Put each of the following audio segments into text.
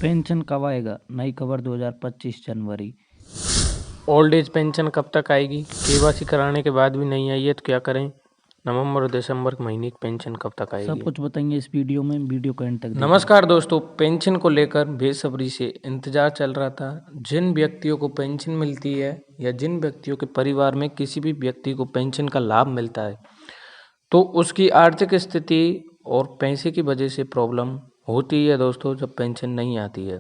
Pension कब आएगा? नई खबर 2025 जनवरी। ओल्ड एज पेंशन कब तक आएगी? केवाईसी कराने के बाद भी नहीं आई है तो क्या करें? नवंबर और दिसंबर के महीने की पेंशन कब तक सब आएगी? कुछ बताएंगे इस वीडियो में, वीडियो को एंड तक देखिए। नमस्कार दोस्तों, पेंशन को लेकर बेसब्री से इंतजार चल रहा था। जिन व्यक्तियों को पेंशन मिलती है या जिन व्यक्तियों के परिवार में किसी भी व्यक्ति को पेंशन का लाभ मिलता है तो उसकी आर्थिक स्थिति और पैसे की वजह से प्रॉब्लम होती है दोस्तों जब पेंशन नहीं आती है।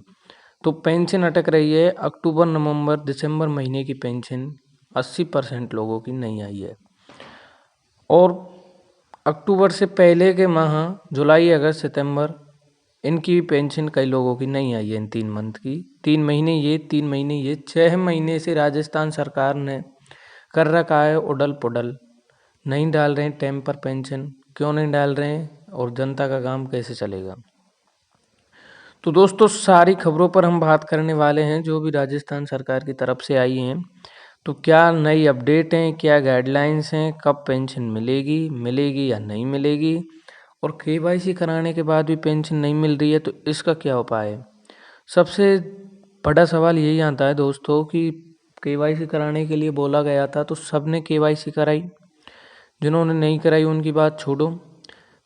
तो पेंशन अटक रही है। अक्टूबर, नवंबर, दिसंबर महीने की पेंशन 80% लोगों की नहीं आई है और अक्टूबर से पहले के माह जुलाई, अगस्त, सितंबर इनकी पेंशन कई लोगों की नहीं आई है। इन 3 मंथ की 3 महीने ये 6 महीने से राजस्थान सरकार ने कर रखा है उडल पुडल। नहीं डाल रहे हैं टाइम पर पेंशन। क्यों नहीं डाल रहे हैं और जनता का काम कैसे चलेगा? तो दोस्तों सारी खबरों पर हम बात करने वाले हैं जो भी राजस्थान सरकार की तरफ से आई हैं। तो क्या नई अपडेट हैं, क्या गाइडलाइंस हैं, कब पेंशन मिलेगी या नहीं मिलेगी, और केवाईसी कराने के बाद भी पेंशन नहीं मिल रही है तो इसका क्या उपाय है? सबसे बड़ा सवाल यही आता है दोस्तों कि केवाईसी कराने के लिए बोला गया था तो सबने केवाईसी कराई। जिन्होंने नहीं कराई उनकी बात छोड़ो,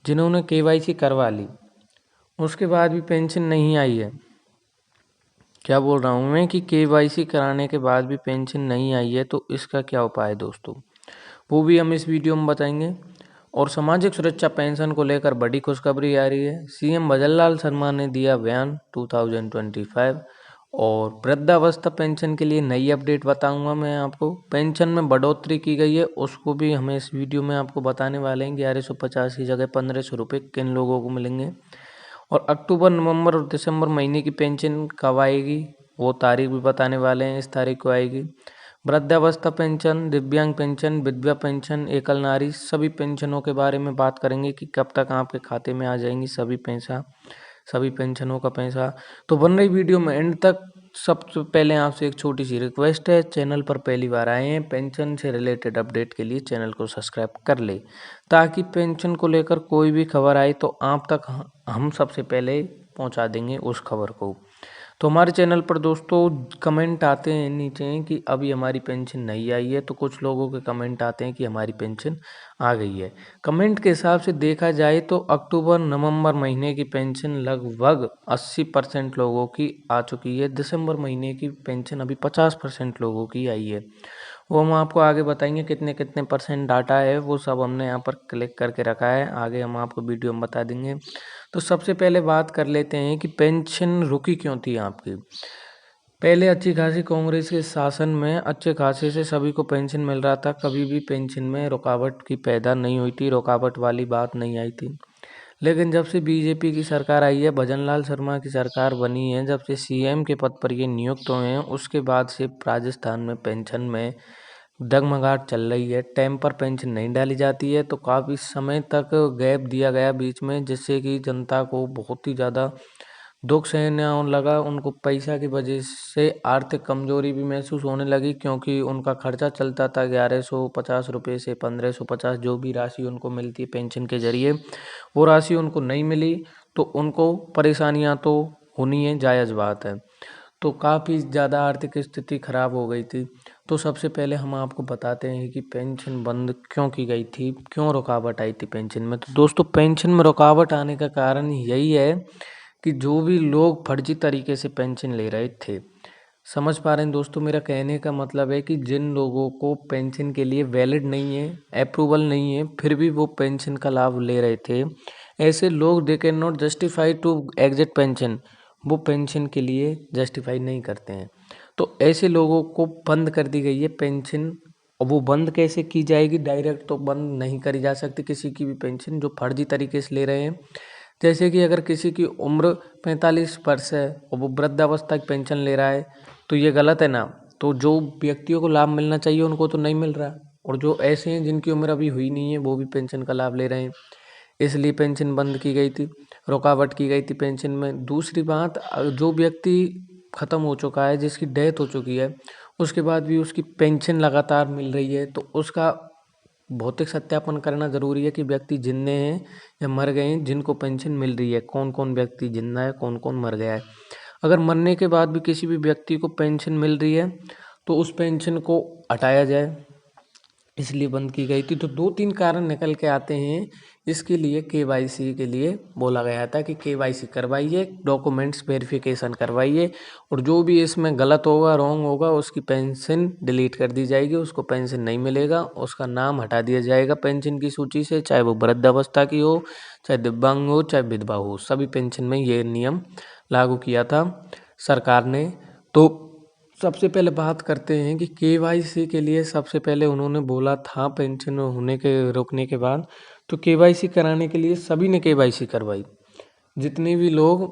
जिन्होंने केवाईसी करवा ली उसके बाद भी पेंशन नहीं आई है। क्या बोल रहा हूँ मैं कि केवाईसी कराने के बाद भी पेंशन नहीं आई है तो इसका क्या उपाय है दोस्तों, वो भी हम इस वीडियो में बताएंगे। और सामाजिक सुरक्षा पेंशन को लेकर बड़ी खुशखबरी आ रही है। सीएम भजनलाल शर्मा ने दिया बयान 2025। और वृद्धावस्था पेंशन के लिए नई अपडेट बताऊंगा मैं आपको। पेंशन में बढ़ोतरी की गई है उसको भी हमें इस वीडियो में आपको बताने वाले हैं। 1150 की जगह 1500 रुपये किन लोगों को मिलेंगे, और अक्टूबर, नवंबर और दिसंबर महीने की पेंशन कब आएगी वो तारीख भी बताने वाले हैं। इस तारीख को आएगी। वृद्धावस्था पेंशन, दिव्यांग पेंशन, विधवा पेंशन, एकल नारी, सभी पेंशनों के बारे में बात करेंगे कि कब तक आपके खाते में आ जाएंगी सभी पेंशनों का पैसा। तो बन रही वीडियो में एंड तक। सबसे पहले आपसे एक छोटी सी रिक्वेस्ट है, चैनल पर पहली बार आए हैं पेंशन से रिलेटेड अपडेट के लिए चैनल को सब्सक्राइब कर ले, ताकि पेंशन को लेकर कोई भी खबर आए तो आप तक हम सबसे पहले पहुंचा देंगे उस खबर को। तो हमारे चैनल पर दोस्तों कमेंट आते हैं नीचे कि अभी हमारी पेंशन नहीं आई है, तो कुछ लोगों के कमेंट आते हैं कि हमारी पेंशन आ गई है। कमेंट के हिसाब से देखा जाए तो अक्टूबर, नवंबर महीने की पेंशन लगभग 80% लोगों की आ चुकी है। दिसंबर महीने की पेंशन अभी 50% लोगों की आई है। वो हम आपको आगे बताएंगे कितने कितने परसेंट डाटा है, वो सब हमने यहाँ पर क्लिक करके रखा है। आगे हम आपको वीडियो में बता देंगे। तो सबसे पहले बात कर लेते हैं कि पेंशन रुकी क्यों थी आपकी। पहले अच्छी खासी कांग्रेस के शासन में अच्छे खासे से सभी को पेंशन मिल रहा था। कभी भी पेंशन में रुकावट की पैदा नहीं हुई थी, रुकावट वाली बात नहीं आई थी। लेकिन जब से बीजेपी की सरकार आई है, भजनलाल शर्मा की सरकार बनी है, जब से सीएम के पद पर ये नियुक्त हुए हैं, उसके बाद से राजस्थान में पेंशन में डगमगाहट चल रही है। टाइम पर पेंशन नहीं डाली जाती है तो काफ़ी समय तक गैप दिया गया बीच में, जिससे कि जनता को बहुत ही ज़्यादा दुख सहना लगा। उनको पैसा की वजह से आर्थिक कमजोरी भी महसूस होने लगी, क्योंकि उनका खर्चा चलता था 1150 रुपये से 1550, जो भी राशि उनको मिलती है पेंशन के जरिए वो राशि उनको नहीं मिली। तो उनको परेशानियां तो होनी है, जायज़ बात है। तो काफ़ी ज़्यादा आर्थिक स्थिति खराब हो गई थी। तो सबसे पहले हम आपको बताते हैं कि पेंशन बंद क्यों की गई थी, क्यों रुकावट आई थी पेंशन में। तो दोस्तों पेंशन में रुकावट आने का कारण यही है कि जो भी लोग फर्जी तरीके से पेंशन ले रहे थे, समझ पा रहे हैं दोस्तों मेरा कहने का मतलब है कि जिन लोगों को पेंशन के लिए वैलिड नहीं है, अप्रूवल नहीं है, फिर भी वो पेंशन का लाभ ले रहे थे, ऐसे लोग they can not justify to exit pension. वो पेंशन के लिए जस्टिफाई नहीं करते हैं। तो ऐसे लोगों को बंद कर दी गई है पेंशन। और वो बंद कैसे की जाएगी? डायरेक्ट तो बंद नहीं करी जा सकती किसी की भी पेंशन जो फर्जी तरीके से ले रहे हैं। जैसे कि अगर किसी की उम्र 45 वर्ष है और वो वृद्धावस्था की पेंशन ले रहा है तो ये गलत है ना। तो जो व्यक्तियों को लाभ मिलना चाहिए उनको तो नहीं मिल रहा, और जो ऐसे हैं जिनकी उम्र अभी हुई नहीं है वो भी पेंशन का लाभ ले रहे हैं, इसलिए पेंशन बंद की गई थी, रुकावट की गई थी पेंशन में। दूसरी बात, जो व्यक्ति ख़त्म हो चुका है, जिसकी डेथ हो चुकी है, उसके बाद भी उसकी पेंशन लगातार मिल रही है, तो उसका भौतिक सत्यापन करना ज़रूरी है कि व्यक्ति जिंदे हैं या मर गए हैं, जिनको पेंशन मिल रही है, कौन कौन व्यक्ति जिंदा है, कौन कौन मर गया है। अगर मरने के बाद भी किसी भी व्यक्ति को पेंशन मिल रही है तो उस पेंशन को हटाया जाए, इसलिए बंद की गई थी। तो 2-3 कारण निकल के आते हैं, इसके लिए केवाईसी के लिए बोला गया था कि केवाईसी करवाइए, डॉक्यूमेंट्स वेरिफिकेशन करवाइए और जो भी इसमें गलत होगा, रॉन्ग होगा, उसकी पेंशन डिलीट कर दी जाएगी, उसको पेंशन नहीं मिलेगा, उसका नाम हटा दिया जाएगा पेंशन की सूची से, चाहे वो वृद्धावस्था की हो, चाहे दिव्यांग हो, चाहे विधवा हो, सभी पेंशन में ये नियम लागू किया था सरकार ने। तो सबसे पहले बात करते हैं कि केवाईसी के लिए सबसे पहले उन्होंने बोला था पेंशन होने के रोकने के बाद, तो केवाईसी कराने के लिए सभी ने केवाईसी करवाई। जितने भी लोग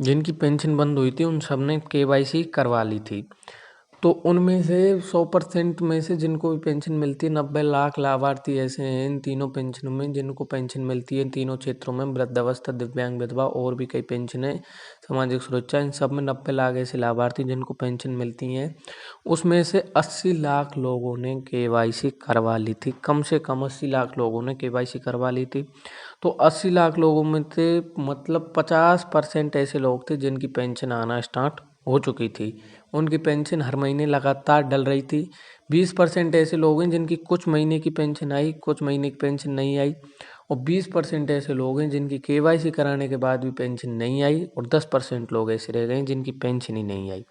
जिनकी पेंशन बंद हुई थी उन सब ने केवाईसी करवा ली थी। तो उनमें से 100% में से जिनको भी पेंशन मिलती है, 90 लाख लाभार्थी ऐसे हैं इन तीनों पेंशनों में जिनको पेंशन मिलती है। इन तीनों क्षेत्रों में वृद्धावस्था, दिव्यांग, विधवा और भी कई पेंशन है, सामाजिक सुरक्षा, इन सब में 90 लाख ऐसे लाभार्थी जिनको पेंशन मिलती हैं। उसमें से 80 लाख लोगों ने केवाईसी करवा ली थी, कम से कम 80 लाख लोगों ने केवाईसी करवा ली थी। तो 80 लाख लोगों में थे मतलब 50% ऐसे लोग थे जिनकी पेंशन आना स्टार्ट हो चुकी थी, उनकी पेंशन हर महीने लगातार डल रही थी। 20% ऐसे लोग हैं जिनकी कुछ महीने की पेंशन आई, कुछ महीने की पेंशन नहीं आई और 20% ऐसे लोग हैं जिनकी केवाईसी कराने के बाद भी पेंशन नहीं आई और 10% लोग ऐसे रह गए हैं जिनकी पेंशन ही नहीं आई।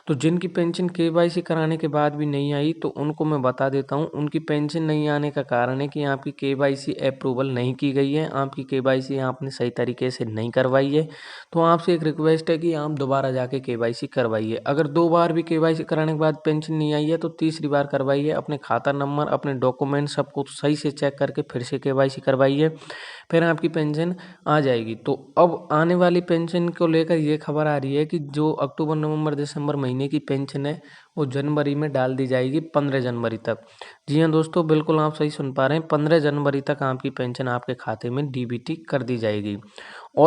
तो जिनकी पेंशन केवाईसी कराने के बाद भी नहीं आई तो उनको मैं बता देता हूँ, उनकी पेंशन नहीं आने का कारण है कि आपकी केवाईसी अप्रूवल नहीं की गई है, आपकी केवाईसी आपने सही तरीके से नहीं करवाई है। तो आपसे एक रिक्वेस्ट है कि आप दोबारा जाके केवाईसी करवाइए। अगर 2 बार भी केवाईसी कराने के बाद पेंशन नहीं आई है तो तीसरी बार करवाइए। अपने खाता नंबर, अपने डॉक्यूमेंट सब कुछ सही से चेक करके फिर से केवाईसी करवाइए, फिर आपकी पेंशन आ जाएगी। तो अब आने वाली पेंशन को लेकर ये खबर आ रही है कि जो अक्टूबर, नवंबर, दिसंबर महीने की पेंशन है वो जनवरी में डाल दी जाएगी, 15 जनवरी तक। जी हाँ दोस्तों, बिल्कुल आप सही सुन पा रहे हैं, 15 जनवरी तक आपकी पेंशन आपके खाते में डीबीटी कर दी जाएगी। और